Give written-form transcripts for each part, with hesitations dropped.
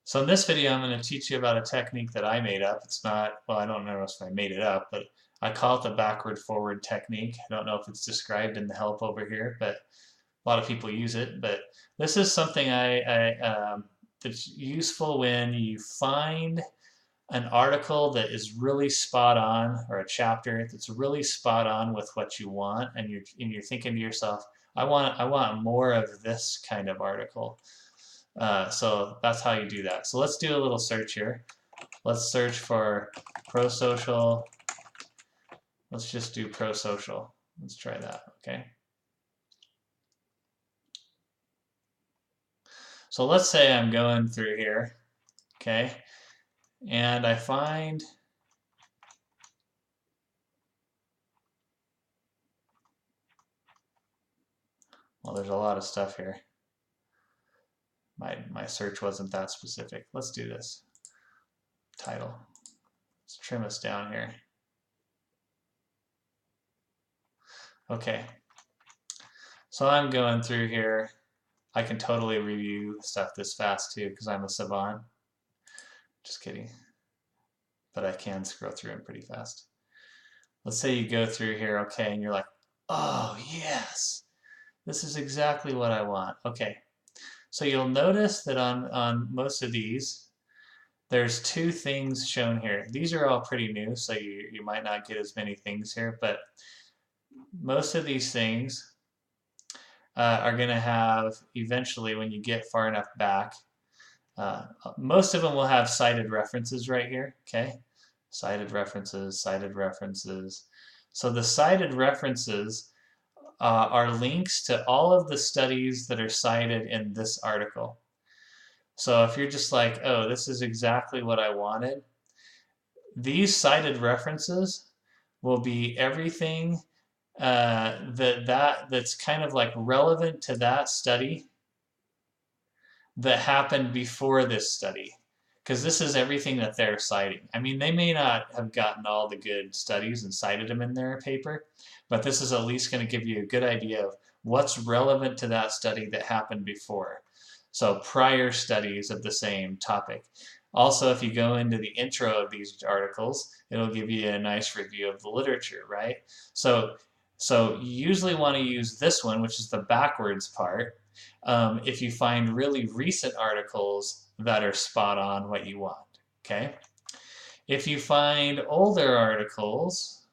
So in this video, I'm going to teach you about a technique that I made up. It's not, well, I don't know if I made it up, but I call it the backward forward technique. I don't know if it's described in the help over here, but a lot of people use it. But this is something that's useful when you find an article that is really spot on, or a chapter that's really spot on with what you want, and you're thinking to yourself, I want more of this kind of article. So that's how you do that. So let's do a little search here. Let's search for pro-social. Let's just do pro-social. Let's try that, okay? So let's say I'm going through here, okay? And I find, well, there's a lot of stuff here. My search wasn't that specific. Let's do this. Title. Let's trim us down here. Okay. So I'm going through here. I can totally review stuff this fast too because I'm a savant. Just kidding. But I can scroll through them pretty fast. Let's say you go through here, okay, and you're like, oh yes, this is exactly what I want. Okay, so you'll notice that on most of these, there's two things shown here. These are all pretty new, so you might not get as many things here, but most of these things are going to have, eventually, when you get far enough back, most of them will have cited references right here, okay? Cited references, cited references. So the cited references are links to all of the studies that are cited in this article. So if you're just like, oh, this is exactly what I wanted, these cited references will be everything that's kind of like relevant to that study that happened before this study, because this is everything that they're citing. I mean, they may not have gotten all the good studies and cited them in their paper, but this is at least going to give you a good idea of what's relevant to that study that happened before. So prior studies of the same topic. Also, if you go into the intro of these articles, it'll give you a nice review of the literature, right? So you usually want to use this one, which is the backwards part, if you find really recent articles that are spot on what you want, okay? If you find older articles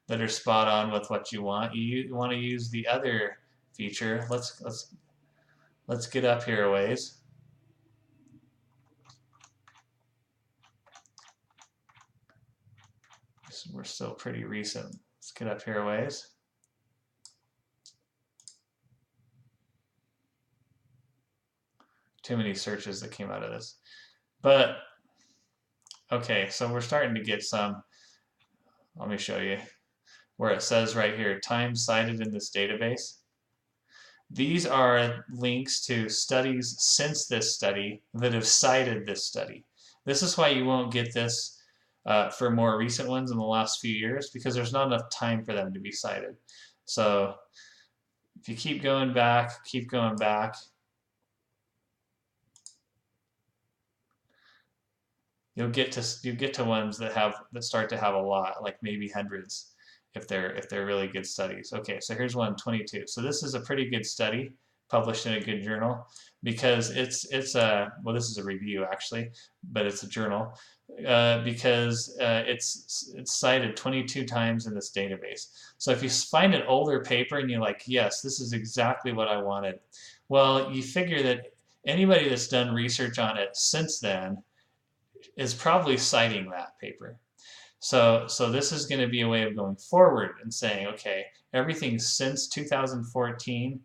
that are spot on with what you want to use the other feature. Let's get up here a ways. We're still pretty recent. Let's get up here a ways. Too many searches that came out of this. But, okay, so we're starting to get some. Let me show you where it says right here, time cited in this database. These are links to studies since this study that have cited this study. This is why you won't get this for more recent ones in the last few years, because there's not enough time for them to be cited. So if you keep going back, you'll get to ones that start to have a lot, like maybe hundreds, if they're really good studies. Okay, so here's one, 22. So this is a pretty good study published in a good journal, because it's a, well, this is a review actually, but it's a journal, because it's cited 22 times in this database. So if you find an older paper and you're like, yes, this is exactly what I wanted, well, you figure that anybody that's done research on it since then is probably citing that paper. So this is going to be a way of going forward and saying, okay, everything since 2014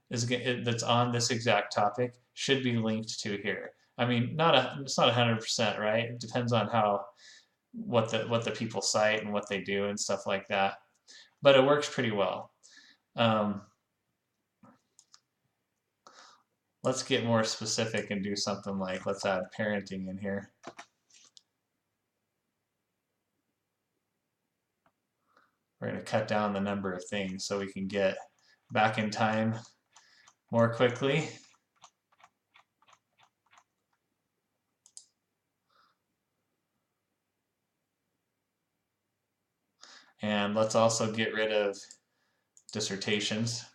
that's on this exact topic should be linked to here. I mean, it's not 100%, right? It depends on what the people cite and what they do and stuff like that. But it works pretty well. Let's get more specific and do something like, let's add parenting in here. We're going to cut down the number of things so we can get back in time more quickly. And let's also get rid of dissertations.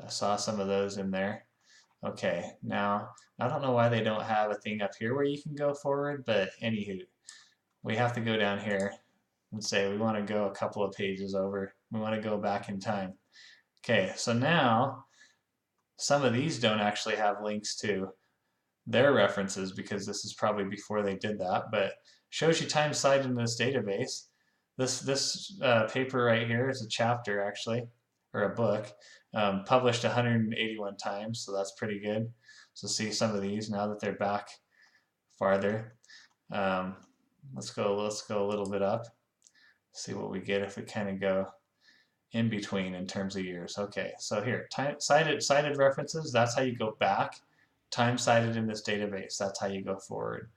I saw some of those in there. Okay, now I don't know why they don't have a thing up here where you can go forward, but anywho, we have to go down here and say we want to go a couple of pages over. We want to go back in time. Okay, so now some of these don't actually have links to their references because this is probably before they did that, but shows you time cited in this database. This paper right here is a chapter actually, or a book, published 181 times, so that's pretty good. So see some of these now that they're back farther. Let's go a little bit up. See what we get if we kind of go in between in terms of years. Okay, so here, cited references, that's how you go back. Time cited in this database, that's how you go forward.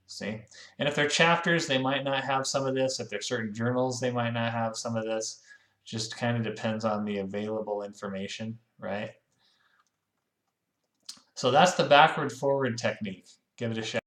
See? And if they're chapters, they might not have some of this. If they're certain journals, they might not have some of this. Just kind of depends on the available information, right? So that's the backward forward technique. Give it a shot.